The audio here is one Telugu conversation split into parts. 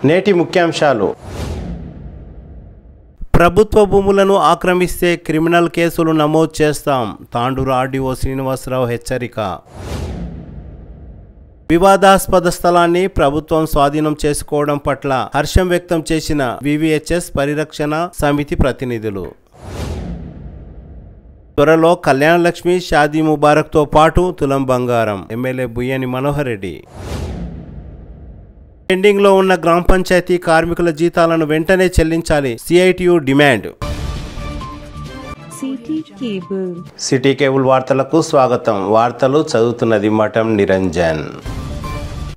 నేటి ముఖ్యాంశాలు. ప్రభుత్వ భూములను ఆక్రమిస్తే క్రిమినల్ కేసులు నమోదు చేస్తాం. తాండూరు ఆర్డీఓ శ్రీనివాసరావు హెచ్చరిక. వివాదాస్పద స్థలాన్ని ప్రభుత్వం స్వాధీనం చేసుకోవడం పట్ల హర్షం వ్యక్తం చేసిన వివిహెచ్ఎస్ పరిరక్షణ సమితి ప్రతినిధులు. త్వరలో కళ్యాణలక్ష్మి, షాదీ ముబారక్తో పాటు తులం బంగారం. ఎమ్మెల్యే బుయ్యని మనోహర్ రెడ్డి. పెండింగ్లో ఉన్న గ్రామ పంచాయతీ కార్మికుల జీతాలను వెంటనే చెల్లించాలి. CITU demand. సిటీ కేబుల్ వార్తలకు స్వాగతం. వార్తలు చదువుతున్నది మఠం నిరంజన్.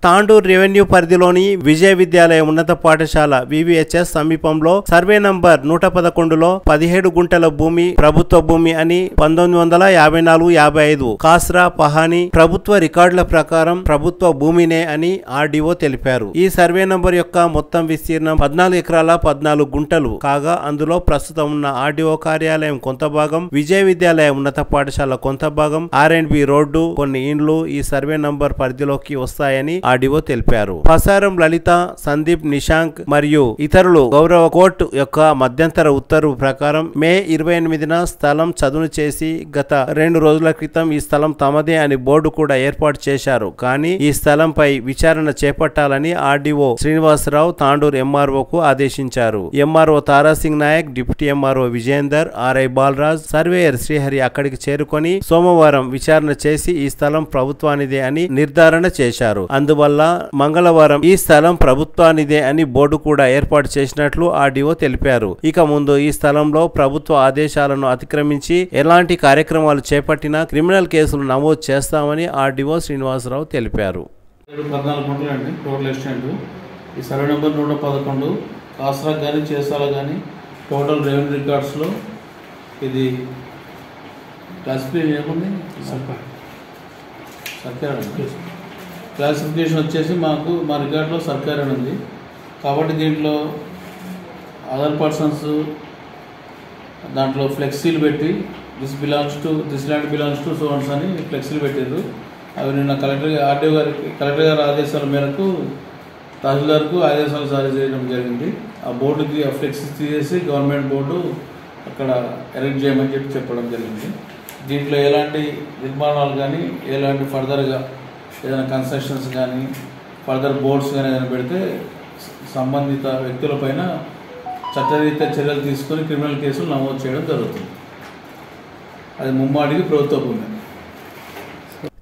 తాండూరు రెవెన్యూ పరిధిలోని విజయ విద్యాలయ ఉన్నత పాఠశాల వివిహెచ్ఎస్ సమీపంలో సర్వే నంబర్ 111లో 17 గుంటల భూమి ప్రభుత్వ భూమి అని 1954-55 కాస్రా పహాని ప్రభుత్వ రికార్డుల ప్రకారం ప్రభుత్వ భూమినే అని ఆర్డీఓ తెలిపారు. ఈ సర్వే నంబర్ యొక్క మొత్తం విస్తీర్ణం 14 ఎకరాల 14 గుంటలు కాగా అందులో ప్రస్తుతం ఉన్న ఆర్డీఓ కార్యాలయం కొంత భాగం, విజయ విద్యాలయ ఉన్నత పాఠశాల కొంత భాగం, R&B రోడ్డు, కొన్ని ఇండ్లు ఈ సర్వే నంబర్ పరిధిలోకి వస్తాయని ఆర్డీఓ తెలిపారు. పసారం లలిత, సందీప్, నిశాంక్ మరియు ఇతరులు గౌరవ కోర్టు యొక్క మధ్యంతర ఉత్తర్వు ప్రకారం మే 28న స్థలం చదును చేసి గత 2 రోజుల క్రితం ఈ స్థలం తమదే అని బోర్డు కూడా ఏర్పాటు చేశారు. కానీ ఈ స్థలంపై విచారణ చేపట్టాలని ఆర్డీఓ శ్రీనివాసరావు తాండూరు ఎంఆర్ఓకు ఆదేశించారు. MRO Tarasingh Nayak, deputy MRO Vijayender, RI Balraj, surveyor Srihari అక్కడికి చేరుకొని సోమవారం విచారణ చేసి ఈ స్థలం ప్రభుత్వానిదే అని నిర్ధారణ చేశారు. అందువల్ల మంగళవారం ఈ స్థలం ప్రభుత్వానిదే అని బోర్డు కూడా ఏర్పాటు చేసినట్లు ఆర్డీఓ తెలిపారు. ఇక ముందు ఈ స్థలంలో ప్రభుత్వ ఆదేశాలను అతిక్రమించి ఎలాంటి కార్యక్రమాలు చేపట్టినా క్రిమినల్ కేసులు నమోదు చేస్తామని ఆర్డీఓ శ్రీనివాసరావు తెలిపారు. 14 గుంటలు అండి టోటల్ ఎస్టేట్. ఈ సర్వే నెంబర్ 111 కాస్రా కానీ చేసాల కానీ టోటల్ రెవెన్యూ రికార్డ్స్లో ఇది క్లాసిఫికేషన్ ఏముంది? సర్కార్ క్లాసిఫికేషన్ వచ్చేసి మాకు మా రికార్డులో సర్కార్ అని ఉంది. కాబట్టి దీంట్లో అదర్ పర్సన్స్ దాంట్లో ఫ్లెక్సీలు పెట్టి this land belongs to sons అని ఫ్లెక్సీలు పెట్టారు. అవి నిన్న కలెక్టర్ గారి ఆదేశాల మేరకు తహసీల్దార్కు ఆదేశాలు జారీ చేయడం జరిగింది. ఆ బోర్డుకి ఆ ఫ్లెక్సీ తీసేసి గవర్నమెంట్ బోర్డు అక్కడ ఎరెక్ట్ చేయమని చెప్పడం జరిగింది. దీంట్లో ఎలాంటి నిర్మాణాలు కానీ ఎలాంటి ఫర్దర్గా ఏదైనా కన్స్ట్రక్షన్స్ కానీ ఫర్దర్ బోర్డ్స్ కానీ ఏదైనా పెడితే సంబంధిత వ్యక్తులపైన చట్టరీత్యా చర్యలు తీసుకొని క్రిమినల్ కేసులు నమోదు చేయడం జరుగుతుంది. అది ముమ్మాటికి ప్రభుత్వ భూమి.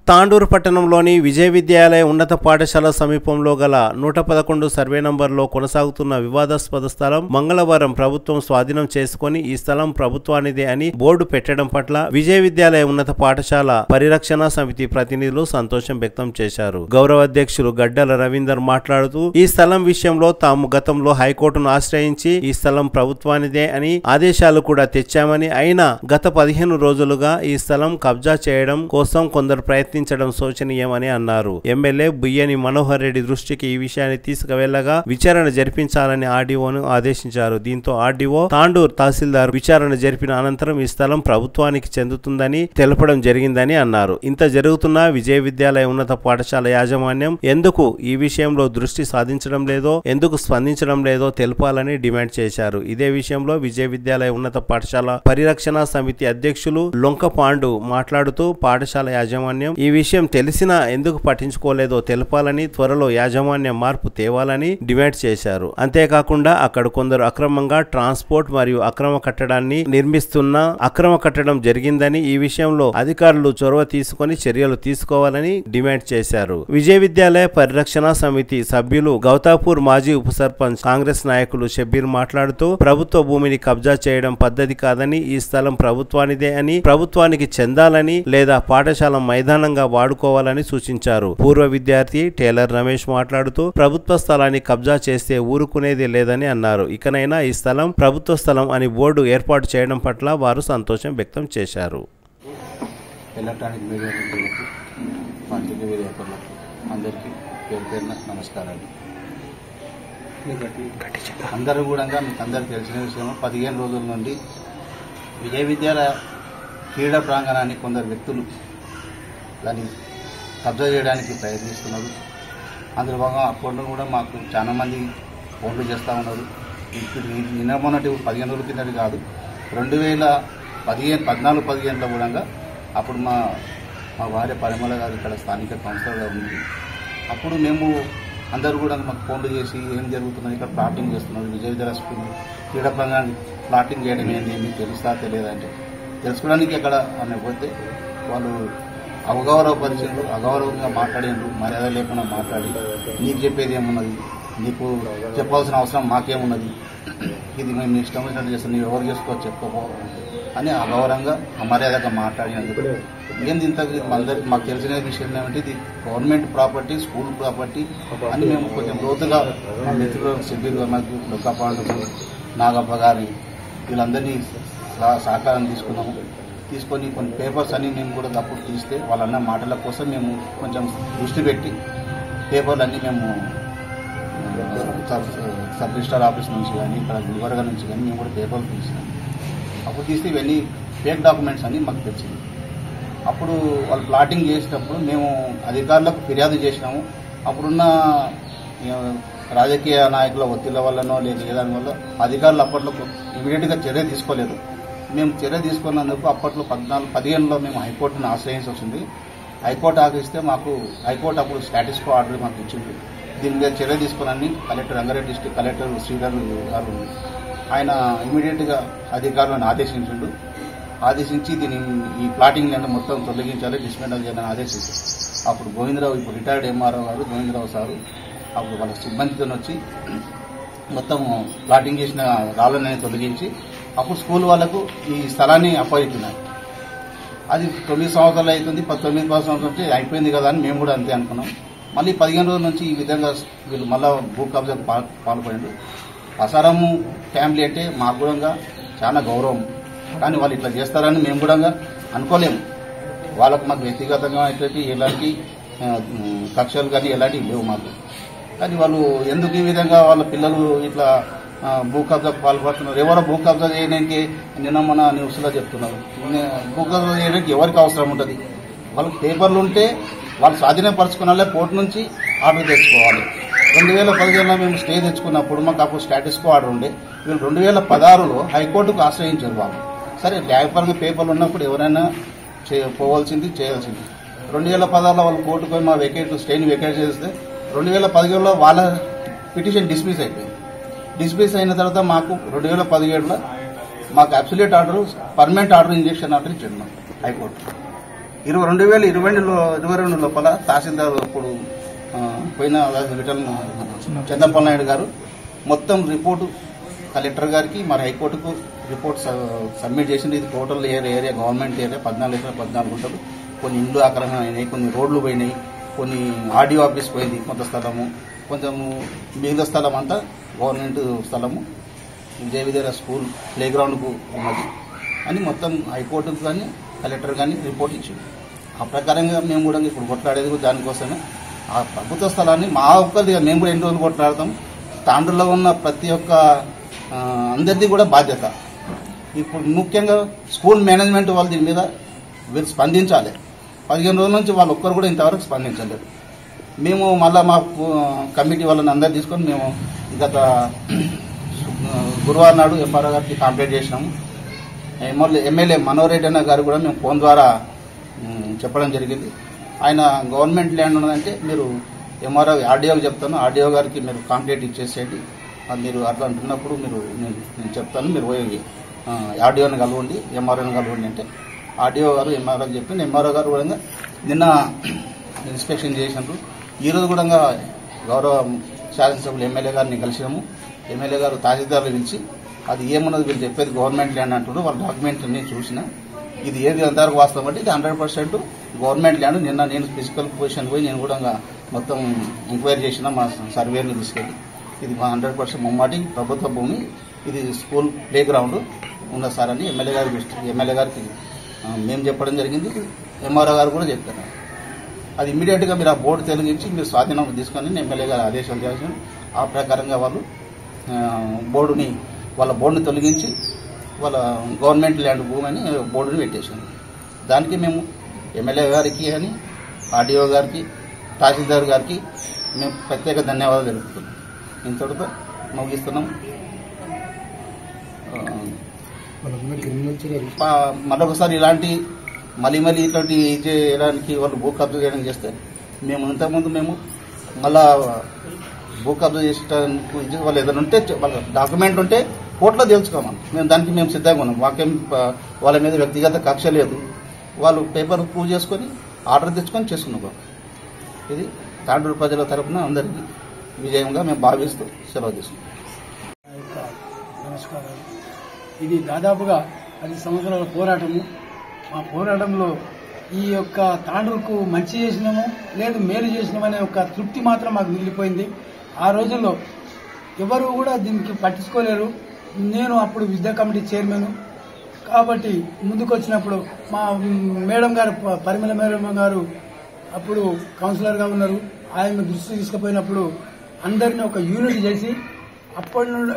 తాండూరు పట్టణంలోని విజయ విద్యాలయ ఉన్నత పాఠశాల సమీపంలో గల 111 సర్వే నంబర్లో కొనసాగుతున్న వివాదాస్పద స్థలం మంగళవారం ప్రభుత్వం స్వాధీనం చేసుకుని ఈ స్థలం ప్రభుత్వానిదే అని బోర్డు పెట్టడం పట్ల విజయ విద్యాలయ ఉన్నత పాఠశాల పరిరక్షణ సమితి ప్రతినిధులు సంతోషం వ్యక్తం చేశారు. గౌరవ అధ్యక్షులు గడ్డల రవీందర్ మాట్లాడుతూ ఈ స్థలం విషయంలో తాము గతంలో హైకోర్టును ఆశ్రయించి ఈ స్థలం ప్రభుత్వానిదే అని ఆదేశాలు కూడా తెచ్చామని, అయినా గత 15 రోజులుగా ఈ స్థలం కబ్జా చేయడం కోసం కొందరు ప్రయత్నించడం శోచనీయమని అన్నారు. ఎమ్మెల్యే బుయ్యని మనోహర్ రెడ్డి దృష్టికి ఈ విషయాన్ని తీసుకువెళ్లగా విచారణ జరిపించాలని ఆర్డీఓను ఆదేశించారు. దీంతో ఆర్డీఓ తాండూరు తహసీల్దార్ విచారణ జరిపిన అనంతరం ఈ స్థలం ప్రభుత్వానికి చెందుతుందని తెలపడం జరిగిందని అన్నారు. ఇంత జరుగుతున్నా విజయ విద్యాలయ ఉన్నత పాఠశాల యాజమాన్యం ఎందుకు ఈ విషయంలో దృష్టి సాధించడం లేదో, ఎందుకు స్పందించడం లేదో తెలపాలని డిమాండ్ చేశారు. ఇదే విషయంలో విజయ విద్యాలయ ఉన్నత పాఠశాల పరిరక్షణ సమితి అధ్యక్షులు లొంక పాండు మాట్లాడుతూ పాఠశాల యాజమాన్యం ఈ విషయం తెలిసినా ఎందుకు పట్టించుకోలేదో తెలపాలని, త్వరలో యాజమాన్య మార్పు తేవాలని డిమాండ్ చేశారు. అంతేకాకుండా అక్కడ కొందరు అక్రమంగా ట్రాన్స్పోర్ట్ మరియు అక్రమ కట్టడాన్ని నిర్మిస్తున్న అక్రమ కట్టడం జరిగిందని, ఈ విషయంలో అధికారులు చొరవ తీసుకొని చర్యలు తీసుకోవాలని డిమాండ్ చేశారు. విజయ విద్యాలయ పరిరక్షణ సమితి సభ్యులు గౌతాపూర్ మాజీ ఉప సర్పంచ్ కాంగ్రెస్ నాయకులు షబ్బీర్ మాట్లాడుతూ ప్రభుత్వ భూమిని కబ్జా చేయడం పద్ధతి కాదని, ఈ స్థలం ప్రభుత్వానిదే అని, ప్రభుత్వానికి చెందాలని లేదా పాఠశాల మైదానంగా వాడుకోవాలని సూచించారు. పూర్వ విద్యార్థి టేలర్ రమేష్ మాట్లాడుతూ ప్రభుత్వ స్థలాన్ని కబ్జా చేస్తే ఊరుకునేది లేదని అన్నారు. ఇకనైనా ఈ స్థలం ప్రభుత్వ స్థలం అని బోర్డు ఏర్పాటు చేయడం పట్ల వారు సంతోషం వ్యక్తం చేశారు. ఎలక్ట్రానిక్ మీడియా అందరికీ పేరు పేరున నమస్కారాలు. అందరూ కూడా మీకు అందరికీ తెలిసిన విషయం 15 రోజుల నుండి విజయ విద్యాలయ క్రీడా ప్రాంగణాన్ని కొందరు వ్యక్తులు దాన్ని కబ్జా చేయడానికి ప్రయత్నిస్తున్నారు. అందులో భాగంగా అప్పట్లో కూడా మాకు చాలా మంది ఫోన్లు చేస్తూ ఉన్నారు. ఇప్పుడు నిన్న మొన్నటి 15 రోజుల కిందటి కాదు, 2014-15లో కూడా అప్పుడు మా భార్య పరిమళ గారు ఇక్కడ స్థానిక కౌన్సిలర్గా ఉంది. అప్పుడు మేము అందరూ కూడా మాకు ఫోన్లు చేసి ఏం జరుగుతున్నది, ఇక్కడ ప్లాటింగ్ చేస్తున్నారు, విజయ విద్యాలయ స్కూల్ క్రీడా ప్రాంగణాన్ని ప్లాటింగ్ చేయడం ఏంటి, మీకు తెలుస్తా తెలియదంటే తెలుసుకోవడానికి అక్కడ అనే పోతే వాళ్ళు అవగౌరవపరిచారు, అగౌరవంగా మాట్లాడారు, మర్యాద లేకుండా మాట్లాడి నీకు చెప్పేది ఏమున్నది, నీకు చెప్పాల్సిన అవసరం మాకేమున్నది, ఇది మేము ఇష్టం వచ్చినట్టు చేస్తాం, నీవు ఎవరు చేసుకో చెప్పుకోపో అని అగౌరవంగా అమర్యాదగా మాట్లాడినందుకు ఏంది ఇంత అందరికి మాకు తెలిసిన విషయం ఏమంటే ఇది గవర్నమెంట్ ప్రాపర్టీ, స్కూల్ ప్రాపర్టీ అని మేము కొంచెం లోతుగా మా మిత్రులు సిబ్బీర్ మాకు లొక్కపాండు నాగప్ప గారి వీళ్ళందరినీ సహకారం తీసుకొని కొన్ని పేపర్స్ అన్ని మేము కూడా అప్పుడు తీస్తే వాళ్ళన్న మాటల కోసం మేము కొంచెం దృష్టి పెట్టి పేపర్లన్నీ మేము సబ్ రిజిస్టర్ ఆఫీస్ నుంచి కానీ ఇక్కడ గుల్బర్గా నుంచి కానీ మేము కూడా పేపర్లు తీసినాం. అప్పుడు తీస్తే ఇవన్నీ ఫేక్ డాక్యుమెంట్స్ అని మాకు తెలిసింది. అప్పుడు వాళ్ళు ప్లాటింగ్ చేసేటప్పుడు మేము అధికారులకు ఫిర్యాదు చేసినాము. అప్పుడున్న రాజకీయ నాయకుల ఒత్తిళ్ల వల్లనో లేదా ఏదాని వల్ల అధికారులు అప్పట్లో ఇమీడియట్గా చర్య తీసుకోలేదు. మేము చర్య తీసుకున్నందుకు అప్పట్లో 14-15లో మేము హైకోర్టును ఆశ్రయించి వచ్చింది. హైకోర్టు ఆగిస్తే మాకు హైకోర్టు అప్పుడు స్టాటస్ కో ఆర్డర్ మాకు ఇచ్చింది. దీని మీద చర్య తీసుకోవాలని collector Rangareddy district collector Sridhar గారు ఆయన ఇమీడియట్గా అధికారులను ఆదేశించి దీన్ని ఈ ప్లాటింగ్ ల్యాండ్ మొత్తం తొలగించాలి, డిస్మెంటల్ చేయాలని ఆదేశించారు. అప్పుడు గోవిందరావు, ఇప్పుడు రిటైర్డ్ ఎంఆర్ఓ గారు గోవిందరావు సారు అప్పుడు వాళ్ళ సిబ్బందితో వచ్చి మొత్తం ప్లాటింగ్ చేసిన రాళ్ళని తొలగించి అప్పుడు స్కూల్ వాళ్ళకు ఈ స్థలాన్ని అప్పగిస్తున్నారు. అది 9 సంవత్సరాలు అవుతుంది, 19 సంవత్సరాల నుంచి అయిపోయింది కదా అని మేము కూడా అంతే అనుకున్నాం. మళ్ళీ 15 రోజుల నుంచి ఈ విధంగా వీళ్ళు మళ్ళా భూ కబ్జాకు పాల్పడిండు. అసారము ఫ్యామిలీ అంటే మాకు కూడా చాలా గౌరవం, కానీ వాళ్ళు ఇట్లా చేస్తారని మేము కూడా అనుకోలేము. వాళ్ళకు మాకు వ్యక్తిగతంగా ఎట్లాంటి ఎలాంటి కక్షలు కానీ ఎలాంటివి లేవు మాకు. కానీ వాళ్ళు ఎందుకు ఈ విధంగా వాళ్ళ పిల్లలు ఇట్లా భూ కబ్జాకు పాల్పడుతున్నారు? ఎవరో భూ కబ్జా చేయడానికి నిన్న మన న్యూస్లో చెప్తున్నారు. భూ కబ్జా చేయడానికి ఎవరికి అవసరం ఉంటుంది? వాళ్ళకి పేపర్లు ఉంటే వాళ్ళు స్వాధీనపరచుకున్నాలే, కోర్టు నుంచి ఆర్డర్ తెచ్చుకోవాలి. 2015లో మేము స్టే తెచ్చుకున్నప్పుడు మాకు అప్పుడు స్టాటస్ కో ఆర్డర్ ఉండే. వీళ్ళు 2016లో హైకోర్టుకు ఆశ్రయించారు వాళ్ళు. సరే న్యాయపరంగా పేపర్లు ఉన్నప్పుడు ఎవరైనా పోవాల్సింది చేయాల్సింది. 2016లో వాళ్ళు కోర్టుకు పోయి మా స్టేని వెకేట్ చేస్తే 2017లో వాళ్ళ పిటిషన్ డిస్మిస్ అయిపోయింది. డిస్మిస్ అయిన తర్వాత మాకు 2017లో మాకు absolute order, permanent order, injection order ఇచ్చాడు మాకు హైకోర్టు. 2022 లోపల తహసీల్దార్ అప్పుడు పోయిన చంద్రపల్ నాయుడు గారు మొత్తం రిపోర్టు కలెక్టర్ గారికి మరి హైకోర్టుకు రిపోర్ట్ సబ్మిట్ చేసింది. ఇది టోటల్ ఏరియా గవర్నమెంట్ ఏరియా 14 గుంటలు. కొన్ని ఇండ్లు ఆక్రమణ అయినాయి, కొన్ని రోడ్లు పోయినాయి, కొన్ని ఆర్డీఓ ఆఫీస్ పోయింది, కొంత స్థలము, కొంచెము మిగతా స్థలం అంతా గవర్నమెంట్ స్థలము, విజయ విద్యాలయ స్కూల్ ప్లే గ్రౌండ్కు ఉన్నది అని మొత్తం హైకోర్టుకు కానీ కలెక్టర్ కానీ రిపోర్ట్ ఇచ్చింది. ఆ ప్రకారంగా మేము కూడా ఇప్పుడు కొట్లాడేది దానికోసమే. ఆ ప్రభుత్వ స్థలాన్ని మా ఒక్కరిగా మేము కూడా ఎన్ని రోజులు కొట్లాడతాం. తాండ్రులో ఉన్న ప్రతి ఒక్క అందరిది కూడా బాధ్యత. ఇప్పుడు ముఖ్యంగా స్కూల్ మేనేజ్మెంట్ వాళ్ళు దీని మీద వీళ్ళు స్పందించాలి. 15 రోజుల నుంచి వాళ్ళు ఒక్కరు కూడా ఇంతవరకు స్పందించలేదు. మేము మళ్ళీ మా కమిటీ వాళ్ళని అందరు తీసుకొని మేము గత గురువారం నాడు ఎంఆర్ఓ గారికి కంప్లైంట్ చేసినాము. ఎమ్మెల్యే మనోహర్ రెడ్డి అన్న గారు కూడా మేము ఫోన్ ద్వారా చెప్పడం జరిగింది. ఆయన గవర్నమెంట్ ల్యాండ్ ఉన్నదంటే మీరు ఎంఆర్ఓ ఆర్డీఓకి చెప్తాను, ఆర్డీఓ గారికి మీరు కాంప్లైంట్ ఇచ్చేసేయండి, మీరు అట్లా అంటున్నప్పుడు నేను చెప్తాను, మీరు పోయి ఆర్డీఓని కలవండి, ఎంఆర్ఓని కలవండి అంటే ఆర్డీఓ గారు ఎంఆర్ఓకి చెప్పింది. ఎంఆర్ఓ గారు కూడా నిన్న ఇన్స్పెక్షన్ చేసినారు. ఈరోజు కూడా గౌరవ శాసనసభ్యులు ఎమ్మెల్యే గారిని కలిసినాము. ఎమ్మెల్యే గారు తహసీల్దార్లు పిలిచి అది ఏమున్నది వీళ్ళు చెప్పేది గవర్నమెంట్ ల్యాండ్ అంటున్నారు, వాళ్ళ డాక్యుమెంట్స్ అన్ని చూసినా ఇది ఏది ఎంతవరకు వాస్తవం అంటే ఇది 100% గవర్నమెంట్ ల్యాండ్. నిన్న నేను ఫిజికల్ పొజిషన్ పోయి నేను కూడా మొత్తం ఎంక్వైరీ చేసిన మా సర్వేని తీసుకెళ్ళి ఇది 100% ముమ్మాటి ప్రభుత్వ భూమి, ఇది స్కూల్ ప్లే గ్రౌండ్ ఉన్నది సార్ అని ఎమ్మెల్యే గారికి మేము చెప్పడం జరిగింది. ఎంఆర్ఓ గారు కూడా చెప్పారు. అది ఇమీడియట్గా మీరు ఆ బోర్డు తొలగించి మీరు స్వాధీనం తీసుకొని ఎమ్మెల్యే గారు ఆదేశాలు చేసిన ఆ ప్రకారంగా వాళ్ళు వాళ్ళ బోర్డుని తొలగించి వాళ్ళ గవర్నమెంట్ ల్యాండ్ భూమి అని బోర్డుని పెట్టేశారు. దానికి మేము ఎమ్మెల్యే గారికి అని ఆర్డీఓ గారికి తహసీల్దార్ గారికి మేము ప్రత్యేక ధన్యవాదాలు తెలుపుతున్నాం. ఇంతటితో ముగిస్తున్నాం. మరొకసారి ఇలాంటి మళ్ళీ ఇట్లాంటి చేయడానికి వాళ్ళు భూ కబ్జా చేయడం చేస్తే మేము ఇంతకుముందు మళ్ళా భూ కబ్జా చేసేటానికి వాళ్ళు ఏదైనా ఉంటే వాళ్ళ డాక్యుమెంట్ ఉంటే కోర్టులో తెలుసుకోమని దానికి మేము సిద్ధంగా ఉన్నాం. మాకేం వాళ్ళ మీద వ్యక్తిగత కక్ష లేదు. వాళ్ళు పేపర్ ప్రూవ్ చేసుకొని ఆర్డర్ తెచ్చుకొని చేసుకున్నాం. ఇది తాండూరు ప్రజల తరఫున అందరికీ విజయంగా మేము భావిస్తూ సెలవు తీసుకున్నాం. నమస్కారాలు. ఇది దాదాపుగా 10 సంవత్సరాల పోరాటము. ఆ పోరాటంలో ఈ యొక్క తాండూరుకు మంచి చేసినాము లేదు మేలు చేసినామనే ఒక తృప్తి మాత్రం మాకు మిగిలిపోయింది. ఆ రోజుల్లో ఎవరు కూడా దీనికి పట్టించుకోలేరు. నేను అప్పుడు విద్యా కమిటీ చైర్మన్ కాబట్టి ముందుకు వచ్చినప్పుడు మా మేడం గారు పరిమళ మేడం గారు అప్పుడు కౌన్సిలర్గా ఉన్నారు. ఆయన దృష్టి తీసుకుపోయినప్పుడు అందరినీ ఒక యూనిట్ చేసి అప్పటి నుండి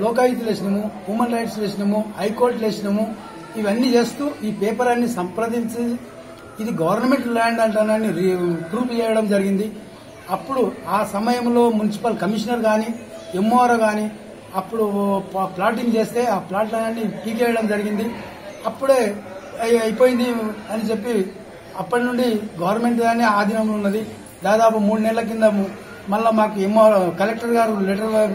లోకాయుక్తులు వేసినాము, హ్యూమన్ రైట్స్ వేసినాము, హైకోర్టులు వేసినాము. ఇవన్నీ చేస్తూ ఈ పేపర్ అన్ని సంప్రదించి ఇది గవర్నమెంట్ ల్యాండ్ అంటానని ప్రూవ్ చేయడం జరిగింది. అప్పుడు ఆ సమయంలో మున్సిపల్ కమిషనర్ కానీ ఎంఓఆర్ కానీ అప్పుడు ప్లాటింగ్ చేస్తే ఆ ప్లాట్లన్నీ పీకేయడం జరిగింది. అప్పుడే అయిపోయింది అని చెప్పి అప్పటి నుండి గవర్నమెంట్ కానీ ఆధీనంలో ఉన్నది. దాదాపు 3 నెలల కింద మళ్ళా మాకు ఎంఆర్ కలెక్టర్ గారు లెటర్